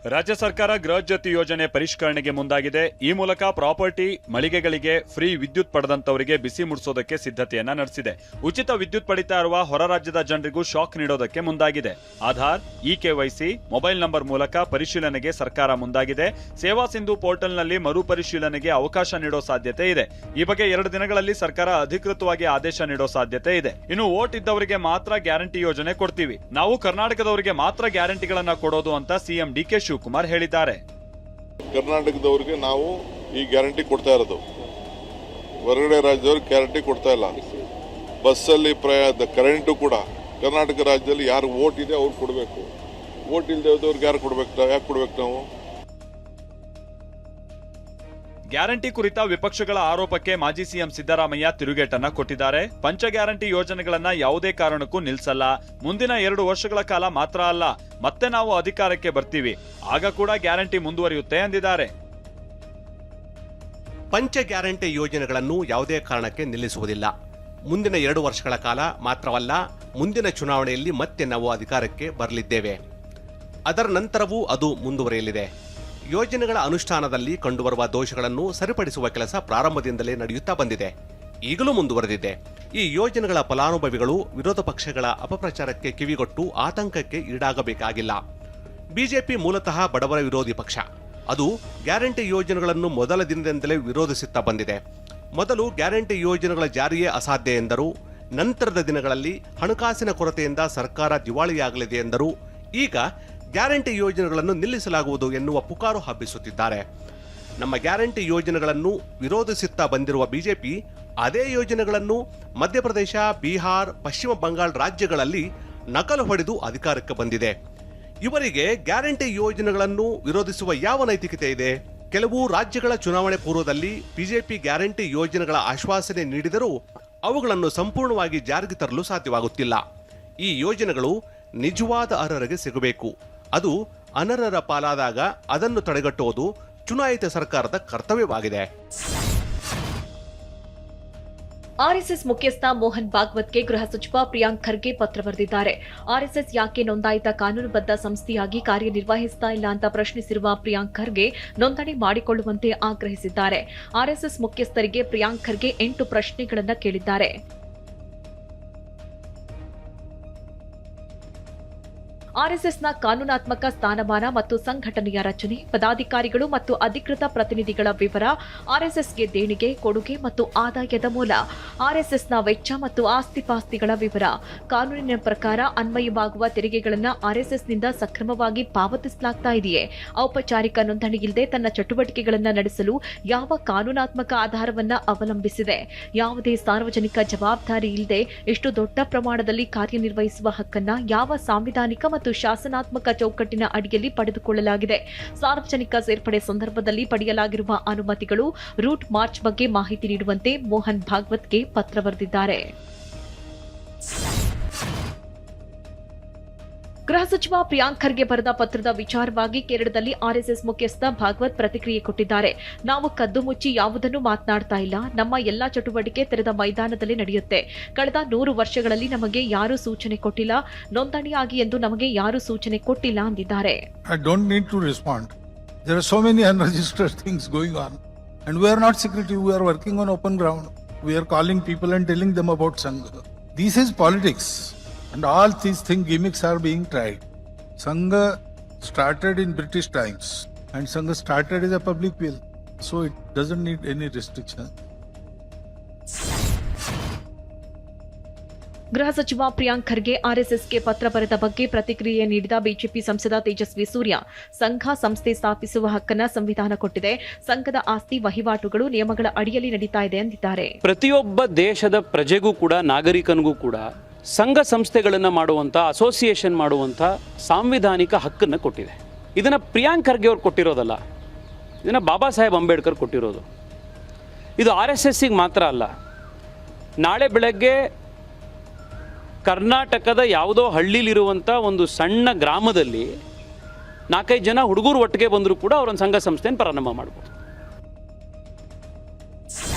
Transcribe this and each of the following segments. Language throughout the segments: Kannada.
ರಾಜ್ಯ ಸರ್ಕಾರ ಗೃಹ ಜ್ಯೋತಿ ಯೋಜನೆ ಪರಿಷ್ಕರಣೆಗೆ ಮುಂದಾಗಿದೆ. ಈ ಮೂಲಕ ಪ್ರಾಪರ್ಟಿ ಮಳಿಗೆಗಳಿಗೆ ಫ್ರೀ ವಿದ್ಯುತ್ ಪಡೆದಂತವರಿಗೆ ಬಿಸಿ ಮುಡಿಸೋದಕ್ಕೆ ಸಿದ್ಧತೆಯನ್ನ ನಡೆಸಿದೆ. ಉಚಿತ ವಿದ್ಯುತ್ ಪಡಿತಾ ಇರುವ ಹೊರ ರಾಜ್ಯದ ಜನರಿಗೂ ಶಾಕ್ ನೀಡೋದಕ್ಕೆ ಮುಂದಾಗಿದೆ. ಆಧಾರ್, ಇಕೆವೈಸಿ, ಮೊಬೈಲ್ ನಂಬರ್ ಮೂಲಕ ಪರಿಶೀಲನೆಗೆ ಸರ್ಕಾರ ಮುಂದಾಗಿದೆ. ಸೇವಾ ಸಿಂಧು ಪೋರ್ಟಲ್ನಲ್ಲಿ ಮರುಪರಿಶೀಲನೆಗೆ ಅವಕಾಶ ನೀಡೋ ಸಾಧ್ಯತೆ ಇದೆ. ಈ ಬಗ್ಗೆ 2 ದಿನಗಳಲ್ಲಿ ಸರ್ಕಾರ ಅಧಿಕೃತವಾಗಿ ಆದೇಶ ನೀಡೋ ಸಾಧ್ಯತೆ ಇದೆ. ಇನ್ನು ವೋಟ್ ಇದ್ದವರಿಗೆ ಮಾತ್ರ ಗ್ಯಾರಂಟಿ ಯೋಜನೆ ಕೊಡ್ತೀವಿ, ನಾವು ಕರ್ನಾಟಕದವರಿಗೆ ಮಾತ್ರ ಗ್ಯಾರಂಟಿಗಳನ್ನ ಕೊಡೋದು ಅಂತ ಸಿಎಂ ಡಿಕೆ ಶಿವಕುಮಾರ್ ಹೇಳಿದ್ದಾರೆ. ಕರ್ನಾಟಕದವರಿಗೆ ನಾವು ಈ ಗ್ಯಾರಂಟಿ ಕೊಡ್ತಾ ಇರೋದು, ಹೊರಗಡೆ ರಾಜ್ಯದವ್ರಿಗೆ ಗ್ಯಾರಂಟಿ ಕೊಡ್ತಾ ಇಲ್ಲ. ಬಸ್ಸಲ್ಲಿ ಕರೆಂಟು ಕೂಡ ಕರ್ನಾಟಕ ರಾಜ್ಯದಲ್ಲಿ ಯಾರು ವೋಟ್ ಇದೆ ಅವ್ರು ಕೊಡಬೇಕು. ವೋಟ್ ಇಲ್ಲದೆ ಹೋದವ್ರಿಗೆ ಯಾರು ಕೊಡ್ಬೇಕು? ಯಾಕೆ ಕೊಡ್ಬೇಕು ನಾವು? ಗ್ಯಾರಂಟಿ ಕುರಿತ ವಿಪಕ್ಷಗಳ ಆರೋಪಕ್ಕೆ ಮಾಜಿ ಸಿಎಂ ಸಿದ್ದರಾಮಯ್ಯ ತಿರುಗೇಟನ್ನ ಕೊಟ್ಟಿದ್ದಾರೆ. ಪಂಚ ಗ್ಯಾರಂಟಿ ಯೋಜನೆಗಳನ್ನ ಯಾವುದೇ ಕಾರಣಕ್ಕೂ ನಿಲ್ಸಲ್ಲ. ಮುಂದಿನ 2 ವರ್ಷಗಳ ಕಾಲ ಮಾತ್ರ ಅಲ್ಲ, ಮತ್ತೆ ನಾವು ಅಧಿಕಾರಕ್ಕೆ ಬರ್ತೀವಿ, ಆಗ ಕೂಡ ಗ್ಯಾರಂಟಿ ಮುಂದುವರಿಯುತ್ತೆ ಎಂದಿದ್ದಾರೆ. ಪಂಚ ಗ್ಯಾರಂಟಿ ಯೋಜನೆಗಳನ್ನು ಯಾವುದೇ ಕಾರಣಕ್ಕೆ ನಿಲ್ಲಿಸುವುದಿಲ್ಲ. ಮುಂದಿನ 2 ವರ್ಷಗಳ ಕಾಲ ಮಾತ್ರವಲ್ಲ, ಮುಂದಿನ ಚುನಾವಣೆಯಲ್ಲಿ ಮತ್ತೆ ನಾವು ಅಧಿಕಾರಕ್ಕೆ ಬರಲಿದ್ದೇವೆ. ಅದರ ನಂತರವೂ ಅದು ಮುಂದುವರಿಯಲಿದೆ. ಯೋಜನೆಗಳ ಅನುಷ್ಠಾನದಲ್ಲಿ ಕಂಡುಬರುವ ದೋಷಗಳನ್ನು ಸರಿಪಡಿಸುವ ಕೆಲಸ ಪ್ರಾರಂಭದಿಂದಲೇ ನಡೆಯುತ್ತಾ ಬಂದಿದೆ, ಈಗಲೂ ಮುಂದುವರೆದಿದೆ. ಈ ಯೋಜನೆಗಳ ಫಲಾನುಭವಿಗಳು ವಿರೋಧ ಪಕ್ಷಗಳ ಅಪಪ್ರಚಾರಕ್ಕೆ ಕಿವಿಗೊಟ್ಟು ಆತಂಕಕ್ಕೆ ಈಡಾಗಬೇಕಾಗಿಲ್ಲ. ಬಿಜೆಪಿ ಮೂಲತಃ ಬಡವರ ವಿರೋಧಿ ಪಕ್ಷ. ಅದು ಗ್ಯಾರಂಟಿ ಯೋಜನೆಗಳನ್ನು ಮೊದಲ ದಿನದಿಂದಲೇ ವಿರೋಧಿಸುತ್ತಾ ಬಂದಿದೆ. ಮೊದಲು ಗ್ಯಾರಂಟಿ ಯೋಜನೆಗಳ ಜಾರಿಯೇ ಅಸಾಧ್ಯ ಎಂದರು. ನಂತರದ ದಿನಗಳಲ್ಲಿ ಹಣಕಾಸಿನ ಕೊರತೆಯಿಂದ ಸರ್ಕಾರ ದಿವಾಳಿಯಾಗಲಿದೆ ಎಂದರು. ಈಗ ಗ್ಯಾರಂಟಿ ಯೋಜನೆಗಳನ್ನು ನಿಲ್ಲಿಸಲಾಗುವುದು ಎನ್ನುವ ಪುಕಾರು ಹಬ್ಬಿಸುತ್ತಿದ್ದಾರೆ. ನಮ್ಮ ಗ್ಯಾರಂಟಿ ಯೋಜನೆಗಳನ್ನು ವಿರೋಧಿಸುತ್ತಾ ಬಂದಿರುವ ಬಿಜೆಪಿ ಅದೇ ಯೋಜನೆಗಳನ್ನು ಮಧ್ಯಪ್ರದೇಶ, ಬಿಹಾರ್, ಪಶ್ಚಿಮ ಬಂಗಾಳ ರಾಜ್ಯಗಳಲ್ಲಿ ನಕಲು ಹೊಡೆದು ಅಧಿಕಾರಕ್ಕೆ ಬಂದಿದೆ. ಇವರಿಗೆ ಗ್ಯಾರಂಟಿ ಯೋಜನೆಗಳನ್ನು ವಿರೋಧಿಸುವ ಯಾವ ನೈತಿಕತೆ ಇದೆ? ಕೆಲವು ರಾಜ್ಯಗಳ ಚುನಾವಣೆ ಪೂರ್ವದಲ್ಲಿ ಬಿಜೆಪಿ ಗ್ಯಾರಂಟಿ ಯೋಜನೆಗಳ ಆಶ್ವಾಸನೆ ನೀಡಿದರೂ ಅವುಗಳನ್ನು ಸಂಪೂರ್ಣವಾಗಿ ಜಾರಿಗೆ ತರಲು ಸಾಧ್ಯವಾಗುತ್ತಿಲ್ಲ. ಈ ಯೋಜನೆಗಳು ನಿಜವಾದ ಅರ್ಹರಿಗೆ ಸಿಗಬೇಕು. ಅದು ಅನರ್ಹರ ಪಾಲಾದಾಗ ಅದನ್ನು ತಡೆಗಟ್ಟುವುದು ಚುನಾಯಿತ ಸರ್ಕಾರದ ಕರ್ತವ್ಯವಾಗಿದೆ. ಆರ್ಎಸ್ಎಸ್ ಮುಖ್ಯಸ್ಥ ಮೋಹನ್ ಭಾಗವತ್ಗೆ ಗೃಹ ಸಚಿವ ಪ್ರಿಯಾಂಕ್ ಖರ್ಗೆ ಪತ್ರ ಬರೆದಿದ್ದಾರೆ. ಆರ್ಎಸ್ಎಸ್ ಯಾಕೆ ನೋಂದಾಯಿತ ಕಾನೂನುಬದ್ಧ ಸಂಸ್ಥೆಯಾಗಿ ಕಾರ್ಯನಿರ್ವಹಿಸ್ತಾ ಇಲ್ಲ ಅಂತ ಪ್ರಶ್ನಿಸಿರುವ ಪ್ರಿಯಾಂಕ್ ಖರ್ಗೆ ನೋಂದಣಿ ಮಾಡಿಕೊಳ್ಳುವಂತೆ ಆಗ್ರಹಿಸಿದ್ದಾರೆ. ಆರ್ಎಸ್ಎಸ್ ಮುಖ್ಯಸ್ಥರಿಗೆ ಪ್ರಿಯಾಂಕ್ ಖರ್ಗೆ 8 ಪ್ರಶ್ನೆಗಳನ್ನು ಕೇಳಿದ್ದಾರೆ. ಆರ್ಎಸ್ಎಸ್ನ ಕಾನೂನಾತ್ಮಕ ಸ್ಥಾನಮಾನ ಮತ್ತು ಸಂಘಟನೆಯ ರಚನೆ, ಪದಾಧಿಕಾರಿಗಳು ಮತ್ತು ಅಧಿಕೃತ ಪ್ರತಿನಿಧಿಗಳ ವಿವರ, ಆರ್ಎಸ್ಎಸ್ಗೆ ದೇಣಿಗೆ, ಕೊಡುಗೆ ಮತ್ತು ಆದಾಯದ ಮೂಲ, ಆರ್ಎಸ್ಎಸ್ನ ವೆಚ್ಚ ಮತ್ತು ಆಸ್ತಿಪಾಸ್ತಿಗಳ ವಿವರ, ಕಾನೂನಿನ ಪ್ರಕಾರ ಅನ್ವಯವಾಗುವ ತೆರಿಗೆಗಳನ್ನು ಆರ್ಎಸ್ಎಸ್ನಿಂದ ಸಕ್ರಮವಾಗಿ ಪಾವತಿಸಲಾಗ್ತಾ ಇದೆಯೇ, ಔಪಚಾರಿಕ ನೋಂದಣಿಯಿಲ್ಲದೆ ತನ್ನ ಚಟುವಟಿಕೆಗಳನ್ನು ನಡೆಸಲು ಯಾವ ಕಾನೂನಾತ್ಮಕ ಆಧಾರವನ್ನು ಅವಲಂಬಿಸಿದೆ, ಯಾವುದೇ ಸಾರ್ವಜನಿಕ ಜವಾಬ್ದಾರಿ ಇಲ್ಲದೆ ಇಷ್ಟು ದೊಡ್ಡ ಪ್ರಮಾಣದಲ್ಲಿ ಕಾರ್ಯನಿರ್ವಹಿಸುವ ಹಕ್ಕನ್ನು ಯಾವ ಸಾಂವಿಧಾನಿಕ ಮತ್ತು ಶಾಸನಾತ್ಮಕ ಚೌಕಟ್ಟಿನ ಅಡಿಯಲ್ಲಿ ಪಡೆದುಕೊಳ್ಳಲಾಗಿದೆ, ಸಾರ್ವಜನಿಕ ಸೇರ್ಪಡೆ ಸಂದರ್ಭದಲ್ಲಿ ಪಡೆಯಲಾಗಿರುವ ಅನುಮತಿಗಳು, ರೂಟ್ ಮಾರ್ಚ್ ಬಗ್ಗೆ ಮಾಹಿತಿ ನೀಡುವಂತೆ ಮೋಹನ್ ಭಾಗವತ್ಗೆ ಪತ್ರ ಬರೆದಿದ್ದಾರೆ. ಗೃಹ ಸಚಿವ ಪ್ರಿಯಾಂಕ್ ಖರ್ಗೆ ಬರೆದ ಪತ್ರದ ವಿಚಾರವಾಗಿ ಕೇರಳದಲ್ಲಿ ಆರ್ಎಸ್ಎಸ್ ಮುಖ್ಯಸ್ಥ ಭಾಗವತ್ ಪ್ರತಿಕ್ರಿಯೆ ಕೊಟ್ಟಿದ್ದಾರೆ. ನಾವು ಕದ್ದು ಮುಚ್ಚಿ ಯಾವುದನ್ನು ಮಾತನಾಡ್ತಾ ಇಲ್ಲ. ನಮ್ಮ ಎಲ್ಲಾ ಚಟುವಟಿಕೆ ತೆರೆದ ಮೈದಾನದಲ್ಲಿ ನಡೆಯುತ್ತೆ. ಕಳೆದ 100 ವರ್ಷಗಳಲ್ಲಿ ನಮಗೆ ಯಾರೂ ಸೂಚನೆ ಕೊಟ್ಟಿಲ್ಲ, ನೋಂದಣಿಯಾಗಿ ಎಂದು ನಮಗೆ ಯಾರೂ ಸೂಚನೆ ಕೊಟ್ಟಿಲ್ಲ ಎಂದಿದ್ದಾರೆ. I don't need to respond. There are so many unregistered things going on. And we are not secretive, we are working on open ground. We are calling people and telling them about Sangha. This is politics. And all these gimmicks are being tried. Sangha started in British times. And Sangha started as a public will. So it doesn't need any restriction. ಗೃಹ ಸಚಿವ ಪ್ರಿಯಾಂಕ್ ಖರ್ಗೆ ಆರ್ಎಸ್ಎಸ್ಗೆ ಪತ್ರ ಬರೆದ ಬಗ್ಗೆ ಪ್ರತಿಕ್ರಿಯೆ ನೀಡಿದ ಬಿಜೆಪಿ ಸಂಸದ ತೇಜಸ್ವಿ ಸೂರ್ಯ, ಸಂಘ ಸಂಸ್ಥೆ ಸ್ಥಾಪಿಸುವ ಹಕ್ಕನ್ನ ಸಂವಿಧಾನ ಕೊಟ್ಟಿದೆ. ಸಂಘದ ಆಸ್ತಿ ವಹಿವಾಟುಗಳು ನಿಯಮಗಳ ಅಡಿಯಲ್ಲಿ ನಡೀತಾ ಇದೆ ಎಂದಿದ್ದಾರೆ. ಪ್ರತಿಯೊಬ್ಬ ದೇಶದ ಪ್ರಜೆಗೂ ಕೂಡ, ನಾಗರಿಕನಿಗೂ ಕೂಡ ಸಂಘ ಸಂಸ್ಥೆಗಳನ್ನು ಮಾಡುವಂಥ, ಅಸೋಸಿಯೇಷನ್ ಮಾಡುವಂಥ ಸಾಂವಿಧಾನಿಕ ಹಕ್ಕನ್ನು ಕೊಟ್ಟಿದೆ. ಇದನ್ನು ಪ್ರಿಯಾಂಕ್ ಖರ್ಗೆ ಅವ್ರು ಕೊಟ್ಟಿರೋದಲ್ಲ, ಇದನ್ನು ಬಾಬಾ ಸಾಹೇಬ್ ಅಂಬೇಡ್ಕರ್ ಕೊಟ್ಟಿರೋದು. ಇದು RSSಗೆ ಮಾತ್ರ ಅಲ್ಲ. ನಾಳೆ ಬೆಳಗ್ಗೆ ಕರ್ನಾಟಕದ ಯಾವುದೋ ಹಳ್ಳಿಲಿರುವಂಥ ಒಂದು ಸಣ್ಣ ಗ್ರಾಮದಲ್ಲಿ 4-5 ಜನ ಹುಡುಗರು ಒಟ್ಟಿಗೆ ಬಂದರೂ ಕೂಡ ಅವರೊಂದು ಸಂಘ ಸಂಸ್ಥೆಯನ್ನು ಪ್ರಾರಂಭ ಮಾಡ್ಬೋದು.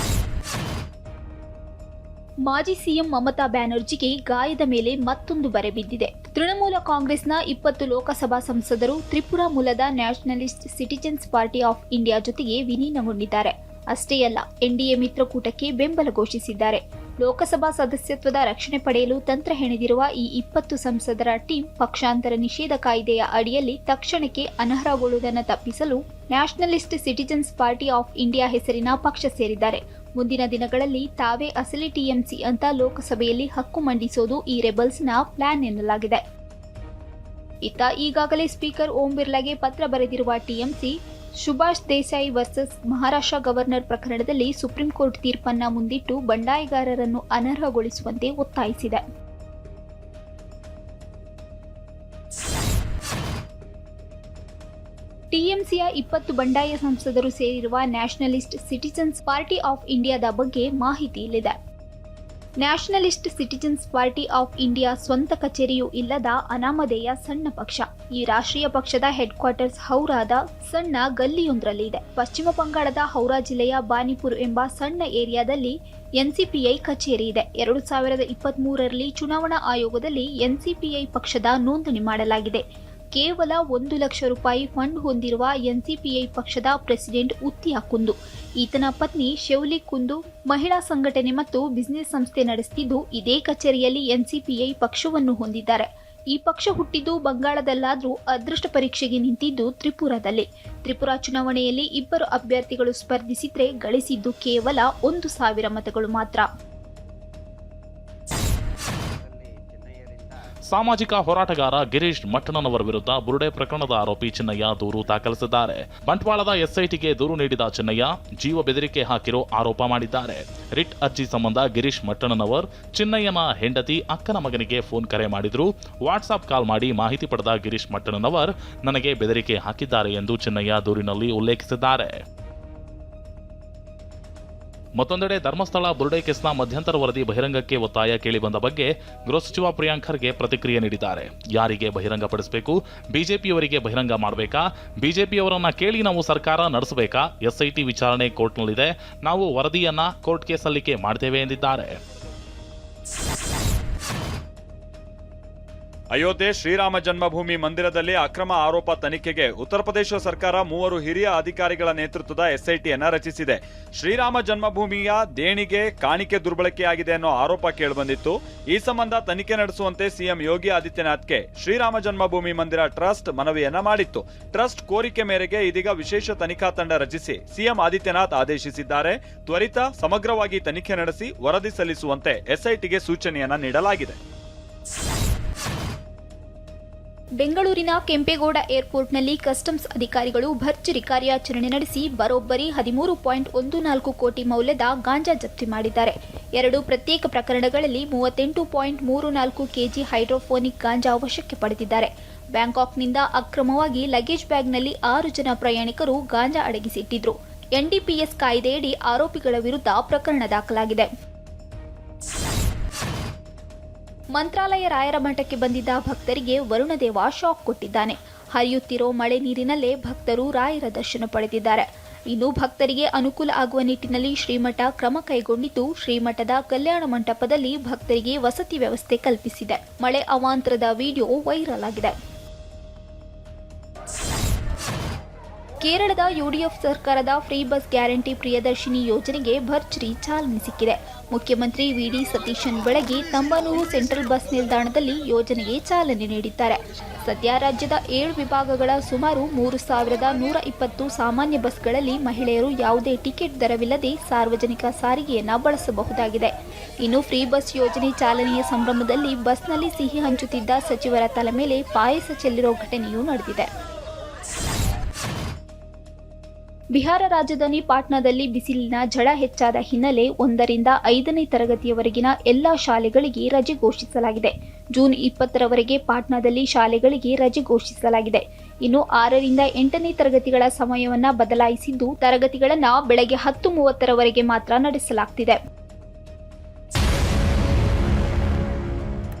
ಮಾಜಿ ಸಿಎಂ ಮಮತಾ ಬ್ಯಾನರ್ಜಿಗೆ ಗಾಯದ ಮೇಲೆ ಮತ್ತೊಂದು ಬರೆ ಬಿದ್ದಿದೆ. ತೃಣಮೂಲ ಕಾಂಗ್ರೆಸ್ನ 20 ಲೋಕಸಭಾ ಸಂಸದರು ತ್ರಿಪುರಾ ಮೂಲದ nationalist citizens party of India ಜೊತೆಗೆ ವಿಲೀನಗೊಂಡಿದ್ದಾರೆ. ಅಷ್ಟೇ ಅಲ್ಲ, ಎನ್ಡಿಎ ಮಿತ್ರಕೂಟಕ್ಕೆ ಬೆಂಬಲ ಘೋಷಿಸಿದ್ದಾರೆ. ಲೋಕಸಭಾ ಸದಸ್ಯತ್ವದ ರಕ್ಷಣೆ ಪಡೆಯಲು ತಂತ್ರ ಹೆಣೆದಿರುವ ಈ 20 ಸಂಸದರ ಟೀಮ್ ಪಕ್ಷಾಂತರ ನಿಷೇಧ ಕಾಯ್ದೆಯ ಅಡಿಯಲ್ಲಿ ತಕ್ಷಣಕ್ಕೆ ಅನರ್ಹಗೊಳ್ಳುವುದನ್ನು ತಪ್ಪಿಸಲು nationalist citizens party of India ಹೆಸರಿನ ಪಕ್ಷ ಸೇರಿದ್ದಾರೆ. ಮುಂದಿನ ದಿನಗಳಲ್ಲಿ ತಾವೇ ಅಸಲಿ ಟಿಎಂಸಿ ಅಂತ ಲೋಕಸಭೆಯಲ್ಲಿ ಹಕ್ಕು ಮಂಡಿಸೋದು ಈ ರೆಬಲ್ಸ್ನ ಪ್ಲಾನ್ ಎನ್ನಲಾಗಿದೆ. ಇತ್ತ ಈಗಾಗಲೇ ಸ್ಪೀಕರ್ ಓಂ ಬಿರ್ಲಾಗೆ ಪತ್ರ ಬರೆದಿರುವ TMC Subhash Desai versus Maharashtra governor ಪ್ರಕರಣದಲ್ಲಿ ಸುಪ್ರೀಂ ಕೋರ್ಟ್ ತೀರ್ಪನ್ನ ಮುಂದಿಟ್ಟು ಬಂಡಾಯಗಾರರನ್ನು ಅನರ್ಹಗೊಳಿಸುವಂತೆ ಒತ್ತಾಯಿಸಿದೆ. ಟಿಎಂಸಿಯ 20 ಬಂಡಾಯ ಸಂಸದರು ಸೇರಿರುವ ನ್ಯಾಷನಲಿಸ್ಟ್ ಸಿಟಿಜನ್ಸ್ ಪಾರ್ಟಿ ಆಫ್ ಇಂಡಿಯಾದ ಬಗ್ಗೆ ಮಾಹಿತಿ ಇಲ್ಲಿದೆ. Nationalist citizens party of India ಸ್ವಂತ ಕಚೇರಿಯೂ ಇಲ್ಲದ ಅನಾಮಧೇಯ ಸಣ್ಣ ಪಕ್ಷ. ಈ ರಾಷ್ಟ್ರೀಯ ಪಕ್ಷದ ಹೆಡ್ ಕ್ವಾರ್ಟರ್ಸ್ ಹೌರಾದ ಸಣ್ಣ ಗಲ್ಲಿಯೊಂದರಲ್ಲಿ ಇದೆ. ಪಶ್ಚಿಮ ಬಂಗಾಳದ ಹೌರಾ ಜಿಲ್ಲೆಯ ಬಾನಿಪುರ್ ಎಂಬ ಸಣ್ಣ ಏರಿಯಾದಲ್ಲಿ ಎನ್ಸಿಪಿಐ ಕಚೇರಿ ಇದೆ. 2023ರಲ್ಲಿ ಚುನಾವಣಾ ಆಯೋಗದಲ್ಲಿ ಎನ್ಸಿಪಿಐ ಪಕ್ಷದ ನೋಂದಣಿ ಮಾಡಲಾಗಿದೆ. ಕೇವಲ 1 ಲಕ್ಷ ರೂಪಾಯಿ ಫಂಡ್ ಹೊಂದಿರುವ ಎನ್ಸಿಪಿಐ ಪಕ್ಷದ ಪ್ರೆಸಿಡೆಂಟ್ ಉತ್ತಿಯಾ ಕುಂದು, ಈತನ ಪತ್ನಿ ಶೆವ್ಲಿ ಕುಂದು ಮಹಿಳಾ ಸಂಘಟನೆ ಮತ್ತು ಬಿಸಿನೆಸ್ ಸಂಸ್ಥೆ ನಡೆಸುತ್ತಿದ್ದು ಇದೇ ಕಚೇರಿಯಲ್ಲಿ ಎನ್ಸಿಪಿಐ ಪಕ್ಷವನ್ನು ಹೊಂದಿದ್ದಾರೆ. ಈ ಪಕ್ಷ ಹುಟ್ಟಿದ್ದು ಬಂಗಾಳದಲ್ಲಾದರೂ ಅದೃಷ್ಟ ಪರೀಕ್ಷೆಗೆ ನಿಂತಿದ್ದು ತ್ರಿಪುರಾದಲ್ಲಿ. ತ್ರಿಪುರಾ ಚುನಾವಣೆಯಲ್ಲಿ 2 ಅಭ್ಯರ್ಥಿಗಳು ಸ್ಪರ್ಧಿಸಿದ್ರೆ ಗಳಿಸಿದ್ದು ಕೇವಲ 1,000 ಮತಗಳು ಮಾತ್ರ. ಸಾಮಾಜಿಕ ಹೋರಾಟಗಾರ ಗಿರೀಶ್ ಮಟ್ಟಣ್ಣನವರ ವಿರುದ್ಧ ಬುರುಡೆ ಪ್ರಕರಣದ ಆರೋಪಿ ಚಿನ್ನಯ್ಯ ದೂರು ದಾಖಲಿಸಿದ್ದಾರೆ. ಬಂಟ್ವಾಳದ ಎಸ್ಐಟಿಗೆ ದೂರು ನೀಡಿದ ಚಿನ್ನಯ್ಯ ಜೀವ ಬೆದರಿಕೆ ಹಾಕಿರೋ ಆರೋಪ ಮಾಡಿದ್ದಾರೆ. ರಿಟ್ ಅರ್ಜಿ ಸಂಬಂಧ ಗಿರೀಶ್ ಮಟ್ಟಣ್ಣನವರ್ ಚಿನ್ನಯ್ಯನ ಹೆಂಡತಿ ಅಕ್ಕನ ಮಗನಿಗೆ ಫೋನ್ ಕರೆ ಮಾಡಿದ್ರು. ವಾಟ್ಸಾಪ್ ಕಾಲ್ ಮಾಡಿ ಮಾಹಿತಿ ಪಡೆದ ಗಿರೀಶ್ ಮಟ್ಟಣ್ಣನವರ್ ನನಗೆ ಬೆದರಿಕೆ ಹಾಕಿದ್ದಾರೆ ಎಂದು ಚಿನ್ನಯ್ಯ ದೂರಿನಲ್ಲಿ ಉಲ್ಲೇಖಿಸಿದ್ದಾರೆ. ಮತ್ತೊಂದೆಡೆ ಧರ್ಮಸ್ಥಳ ಬುರುಡೆ ಕೇಸ್ನ ಮಧ್ಯಂತರ ವರದಿ ಬಹಿರಂಗಕ್ಕೆ ಒತ್ತಾಯ ಕೇಳಿಬಂದ ಬಗ್ಗೆ ಗೃಹ ಸಚಿವ ಪ್ರಿಯಾಂಕ್ ಖರ್ಗೆ ಪ್ರತಿಕ್ರಿಯೆ ನೀಡಿದ್ದಾರೆ. ಯಾರಿಗೆ ಬಹಿರಂಗಪಡಿಸಬೇಕು? ಬಿಜೆಪಿಯವರಿಗೆ ಬಹಿರಂಗ ಮಾಡಬೇಕಾ? ಬಿಜೆಪಿಯವರನ್ನ ಕೇಳಿ ನಾವು ಸರ್ಕಾರ ನಡೆಸಬೇಕಾ? ಎಸ್ಐಟಿ ವಿಚಾರಣೆ ಕೋರ್ಟ್ನಲ್ಲಿದೆ, ನಾವು ವರದಿಯನ್ನ ಕೋರ್ಟ್ಗೆ ಸಲ್ಲಿಕೆ ಮಾಡ್ತೇವೆ ಎಂದಿದ್ದಾರೆ. ಅಯೋಧ್ಯೆ ಶ್ರೀರಾಮ ಜನ್ಮಭೂಮಿ ಮಂದಿರದಲ್ಲಿ ಅಕ್ರಮ ಆರೋಪ ತನಿಖೆಗೆ ಉತ್ತರ ಪ್ರದೇಶ ಸರ್ಕಾರ 3 ಹಿರಿಯ ಅಧಿಕಾರಿಗಳ ನೇತೃತ್ವದ ಎಸ್ಐಟಿಯನ್ನ ರಚಿಸಿದೆ. ಶ್ರೀರಾಮ ಜನ್ಮಭೂಮಿಯ ದೇಣಿಗೆ ಕಾಣಿಕೆ ದುರ್ಬಳಕೆಯಾಗಿದೆ ಅನ್ನೋ ಆರೋಪ ಕೇಳಿಬಂದಿತ್ತು. ಈ ಸಂಬಂಧ ತನಿಖೆ ನಡೆಸುವಂತೆ ಸಿಎಂ ಯೋಗಿ ಆದಿತ್ಯನಾಥ್ಗೆ ಶ್ರೀರಾಮ ಜನ್ಮಭೂಮಿ ಮಂದಿರ ಟ್ರಸ್ಟ್ ಮನವಿಯನ್ನ ಮಾಡಿತ್ತು. ಟ್ರಸ್ಟ್ ಕೋರಿಕೆ ಮೇರೆಗೆ ಇದೀಗ ವಿಶೇಷ ತನಿಖಾ ತಂಡ ರಚಿಸಿ ಸಿಎಂ ಆದಿತ್ಯನಾಥ್ ಆದೇಶಿಸಿದ್ದಾರೆ. ತ್ವರಿತ ಸಮಗ್ರವಾಗಿ ತನಿಖೆ ನಡೆಸಿ ವರದಿ ಸಲ್ಲಿಸುವಂತೆ ಎಸ್ಐಟಿಗೆ ಸೂಚನೆಯನ್ನ ನೀಡಲಾಗಿದೆ. ಬೆಂಗಳೂರಿನ ಕೆಂಪೇಗೌಡ ಏರ್ಪೋರ್ಟ್ನಲ್ಲಿ ಕಸ್ಟಮ್ಸ್ ಅಧಿಕಾರಿಗಳು ಭರ್ಜರಿ ಕಾರ್ಯಾಚರಣೆ ನಡೆಸಿ ಬರೋಬ್ಬರಿ 13.14 ಕೋಟಿ ಮೌಲ್ಯದ ಗಾಂಜಾ ಜಪ್ತಿ ಮಾಡಿದ್ದಾರೆ. 2 ಪ್ರತ್ಯೇಕ ಪ್ರಕರಣಗಳಲ್ಲಿ 38.34 ಕೆಜಿ ಹೈಡ್ರೋಫೋನಿಕ್ ಗಾಂಜಾ ವಶಕ್ಕೆ ಪಡೆದಿದ್ದಾರೆ. ಬ್ಯಾಂಕಾಕ್ನಿಂದ ಅಕ್ರಮವಾಗಿ ಲಗೇಜ್ ಬ್ಯಾಗ್ನಲ್ಲಿ 6 ಜನ ಪ್ರಯಾಣಿಕರು ಗಾಂಜಾ ಅಡಗಿಸಿಟ್ಟಿದ್ರು. ಎನ್ಡಿಪಿಎಸ್ ಕಾಯ್ದೆಯಡಿ ಆರೋಪಿಗಳ ವಿರುದ್ಧ ಪ್ರಕರಣ ದಾಖಲಾಗಿದೆ. ಮಂತ್ರಾಲಯ ರಾಯರ ಮಠಕ್ಕೆ ಬಂದಿದ್ದ ಭಕ್ತರಿಗೆ ವರುಣದೇವ ಶಾಕ್ ಕೊಟ್ಟಿದ್ದಾನೆ. ಹರಿಯುತ್ತಿರೋ ಮಳೆ ನೀರಿನಲ್ಲೇ ಭಕ್ತರು ರಾಯರ ದರ್ಶನ ಪಡೆದಿದ್ದಾರೆ. ಇನ್ನು ಭಕ್ತರಿಗೆ ಅನುಕೂಲ ಆಗುವ ನಿಟ್ಟಿನಲ್ಲಿ ಶ್ರೀಮಠ ಕ್ರಮ ಕೈಗೊಂಡಿದ್ದು ಶ್ರೀಮಠದ ಕಲ್ಯಾಣ ಮಂಟಪದಲ್ಲಿ ಭಕ್ತರಿಗೆ ವಸತಿ ವ್ಯವಸ್ಥೆ ಕಲ್ಪಿಸಿದೆ. ಮಳೆ ಅವಾಂತರದ ವಿಡಿಯೋ ವೈರಲ್ ಆಗಿದೆ. ಕೇರಳದ ಯುಡಿಎಫ್ ಸರ್ಕಾರದ ಫ್ರೀ ಬಸ್ ಗ್ಯಾರಂಟಿ ಪ್ರಿಯದರ್ಶಿನಿ ಯೋಜನೆಗೆ ಭರ್ಜರಿ ಚಾಲನೆ ಸಿಕ್ಕಿದೆ. ಮುಖ್ಯಮಂತ್ರಿ ವಿಡಿ ಸತೀಶನ್ ಬೆಳಗ್ಗೆ ತಂಬಾನೂರು ಸೆಂಟ್ರಲ್ ಬಸ್ ನಿಲ್ದಾಣದಲ್ಲಿ ಯೋಜನೆಗೆ ಚಾಲನೆ ನೀಡಿದ್ದಾರೆ. ಸದ್ಯ ರಾಜ್ಯದ 7 ವಿಭಾಗಗಳ ಸುಮಾರು 3,120 ಸಾಮಾನ್ಯ ಬಸ್ಗಳಲ್ಲಿ ಮಹಿಳೆಯರು ಯಾವುದೇ ಟಿಕೆಟ್ ದರವಿಲ್ಲದೆ ಸಾರ್ವಜನಿಕ ಸಾರಿಗೆಯನ್ನ ಬಳಸಬಹುದಾಗಿದೆ. ಇನ್ನು ಫ್ರೀ ಬಸ್ ಯೋಜನೆ ಚಾಲನೆಯ ಸಂಭ್ರಮದಲ್ಲಿ ಬಸ್ನಲ್ಲಿ ಸಿಹಿ ಹಂಚುತ್ತಿದ್ದ ಸಚಿವರ ತಲೆ ಮೇಲೆ ಪಾಯಸ ಚೆಲ್ಲಿರೋ ಘಟನೆಯೂ ನಡೆದಿದೆ. ಬಿಹಾರ ರಾಜಧಾನಿ ಪಾಟ್ನಾದಲ್ಲಿ ಬಿಸಿಲಿನ ಝಳ ಹೆಚ್ಚಾದ ಹಿನ್ನೆಲೆ 1ರಿಂದ 5ನೇ ತರಗತಿಯವರೆಗಿನ ಎಲ್ಲಾ ಶಾಲೆಗಳಿಗೆ ರಜೆ ಘೋಷಿಸಲಾಗಿದೆ. ಜೂನ್ 20ರವರೆಗೆ ಪಾಟ್ನಾದಲ್ಲಿ ಶಾಲೆಗಳಿಗೆ ರಜೆ ಘೋಷಿಸಲಾಗಿದೆ. ಇನ್ನು 6ರಿಂದ 8ನೇ ತರಗತಿಗಳ ಸಮಯವನ್ನ ಬದಲಾಯಿಸಿದ್ದು ತರಗತಿಗಳನ್ನು ಬೆಳಗ್ಗೆ 10:30ರವರೆಗೆ ಮಾತ್ರ ನಡೆಸಲಾಗುತ್ತಿದೆ.